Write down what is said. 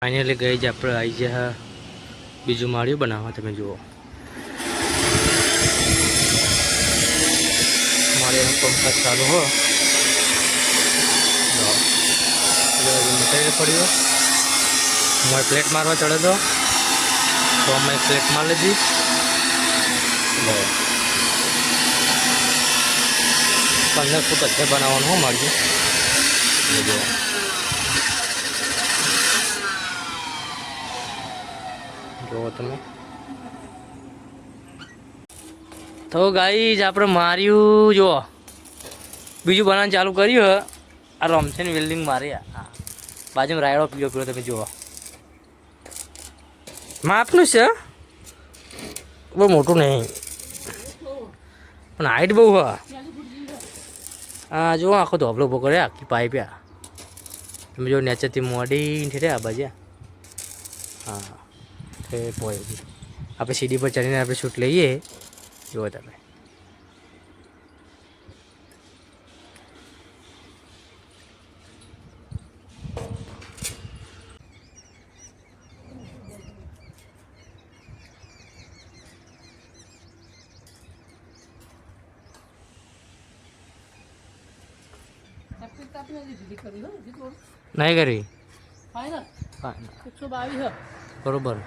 Finally ગઈ જ આપણે આવી ગયા બીજું માળિયું બનાવવા. તમે જુઓ માળિયાનો પંપ ચાલુ હો મટીરિયલ પડ્યો. હું પ્લેટ મારવા ચડે તો અમે પ્લેટ માર લીધી. 15 ફૂટ અત્યારે બનાવવાનું હો માળિયું. જુઓ જુઓ તમે. તો ગાઈઝ આપણે માર્યું જુઓ બીજું બનાવવાનું ચાલુ કર્યું. આ રમશે ને વેલ્ડિંગ મારી બાજુમાં રાયડો પીળો પીળો તમે જુઓ. માપનું છે બહુ મોટું નહીં પણ હાઈટ બહુ હા. હા જુઓ આખો ધોબલો ઉભો કરે આખી પાઇપ. તમે જો નેચરથી મોડી ઠેરે આ બાજુ. હા આપણે સીડી પર ચડીને આપણે શૂટ લઈએ. જુઓ તમે નહીં કરી બરોબર.